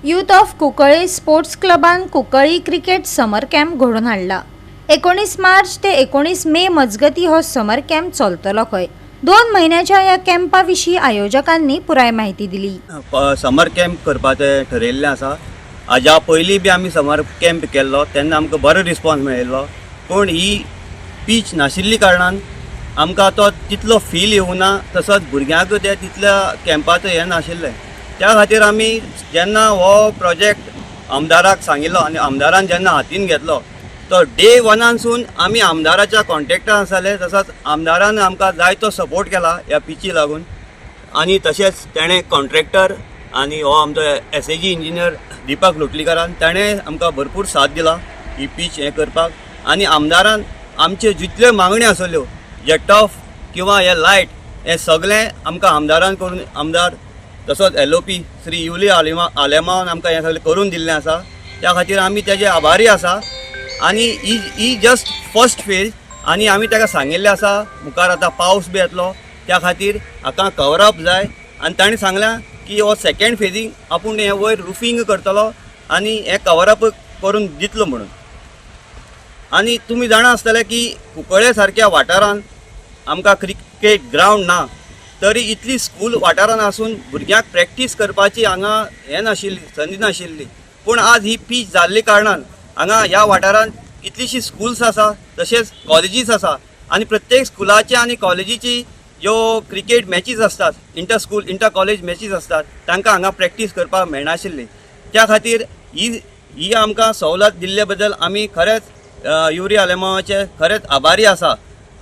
Youth of Cuncolim sports क्लबान कुंकळी cricket summer camp घडोवन हाडला। 19 मार्च ते 19 मे मजगती हो समर कॅम्प चलतलो खंय। 2 महिन्याच्या या कॅम्पा विशीं आयोजकांनी पुराय माहिती दिली। समर कॅम्प करपाचें ठरयल्लें आसा। हाज्या पयलीं बी आमी समर कॅम्प केल्लो तेन्ना आमकां बरो रिस्पॉन्स मेळिल्लो, पूण ही पीच नाशिल्ली कारणान आमकां तो तितलो फील येवना, तसोच भुरग्यांक ते तितल्या कॅम्पाचें हें नाशिल्लें। त्या खातीर आमी जेन्ना हो प्रोजेक्ट आमदाराक सांगिल्लो आनी आमदारान जेन्ना हातीन घेतलो तो डे वनानसून आमी आमदाराच्या कॉन्टेक्टान आसले, तसोच आमदारान आमकां जाय तो सपोर्ट केला ह्या पिची लागून। आनी तशेंच तेणें कॉन्ट्रॅक्टर आनी हो आमचो SAG इंजिनियर दिपक लोटलीकरान ताणें आमकां भरपूर साथ दिला ही पीच हें करपाक। आनी आमदारान आमच्यो जितल्यो मागण्यो आसल्यो जे टफ किंवा हे लायट हें सगळें आमकां आमदारान करून आमदार तसोच LOP श्री युली आलेमान आमकां हें सगळें करून दिल्लें आसा। त्या खातीर आमी तेजे आभारी आसा। आनी ही जस्ट फर्स्ट फेज आनी आमी ताका सांगिल्लें आसा मुखार आतां पावस बी येतलो त्या खातीर हाका कवर अप जाय, आनी ताणें सांगलां की हो सेकेंड फेजींग आपूण हें वयर रुफींग करतलो आनी हें कवर अप करून दितलो म्हणून। आनी तुमी जाणा आसतले की कुंकळे सारक्या वाठारांत आमकां क्रिकेट ग्रावंड ना, तरी इतली स्कूल वाठारांत आसून भुरग्यांक प्रॅक्टीस करपाची हांगा हें नाशिल्ली, संदी नाशिल्ली। पूण आज ही पीच जाल्ली कारणान हांगा ह्या वाठारांत कितलीशीं स्कूल्स आसा, तशेंच कॉलेजीस आसा, आनी प्रत्येक स्कुलाची आनी कॉलेजीची ज्यो क्रिकेट मॅचीस असतात, inter school inter college matches असतात, तांकां हांगा प्रॅक्टीस करपाक मेळनाशिल्ली। त्या खातीर ही आमकां सवलत दिल्ले बद्दल आमी खरेंच युरी आलेमाचे खरेंच आभारी आसा।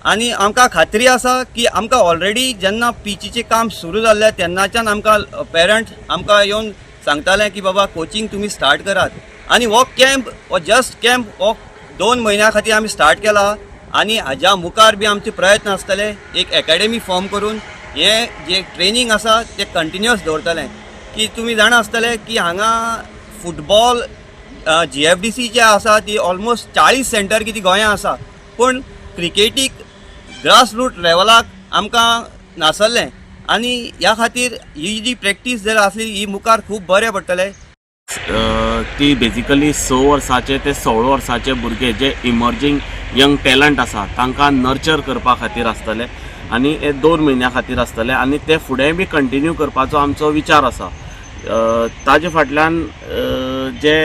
आनी आमकां खात्री आसा की आमकां ऑलरेडी जेन्ना पिचीचें काम सुरू जाल्लें तेन्नाच्यान आमकां पेरंट्स आमकां येवन सांगताले की बाबा कोचिंग तुमी स्टार्ट करात। आनी हो कॅम्प हो जस्ट कॅम्प हो 2 म्हयन्या खातीर आमी स्टार्ट केला। आनी हाज्या मुखार बी आमचे प्रयत्न आसतले एक एकेडमी फॉर्म करून हें जें ट्रेनींग आसा तें कंटिन्युअस दवरतलें। की तुमी जाणा आसतले की हांगा फुटबॉल GFDC जे आसा ती ऑलमोस्ट 40 सेंटर कितें गोंयांत आसा, पूण क्रिकेटीक ग्रास रूट लेवलाक आमकां नासल्लें। आनी ह्या खातीर ही जी प्रॅक्टीस जर आसली ही मुखार खूब बरें पडटलें। ती बेजिकली 6 वर्साचे ते 16 वर्साचे भुरगे जे इमर्जींग यंग टॅलंट आसा तांकां नर्चर करपा खातीर आसतले आनी हे 2 म्हयन्या खातीर आसतले आनी ते फुडें बी कंटिन्यू करपाचो आमचो विचार आसा। ताजे फाटल्यान जे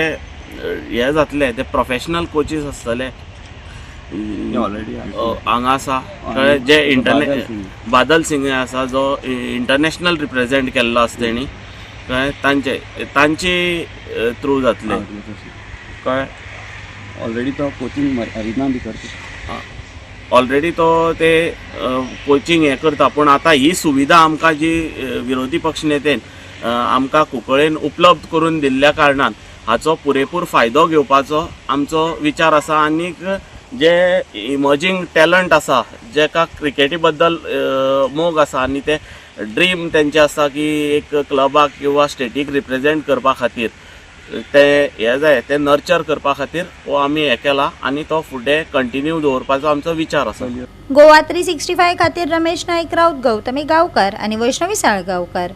हे जातले ते प्रोफेशनल कोचीस आसतले हांगा आसा जे बादल सिंग आसा जो इंटरनॅशनल रिप्रेजेंट केल्लो आसा तेणी कळ्ळें, तांचे थ्रू जातले कळ्ळें। ऑलरेडी तो कोचिंग अरिना बी करता, ऑलरेडी तो ते कोचिंग हें करता, पूण आतां ही सुविधा आमकां जी विरोधी पक्ष नेतेन आमकां कुंकळेन उपलब्ध करून दिल्ल्या कारणान हाचो पुरेपूर फायदो घेवपाचो आमचो विचार आसा। आनीक जे इमर्जींग टॅलंट आसा जेका क्रिकेटी बद्दल मोग आसा आनी ते ड्रीम तेंचे आसा की एक क्लबाक किंवा स्टेटीक रिप्रेजेंट करपा खातीर ते हे जाय ते नर्चर करपा खातीर हो आमी हें केला आनी तो फुडें कंटिन्यू दवरपाचो आमचो विचार आसा। गोवा 365 खातीर रमेश नाईक राऊत, गौतमी गांवकार आनी वैष्णवी साळगांवकार।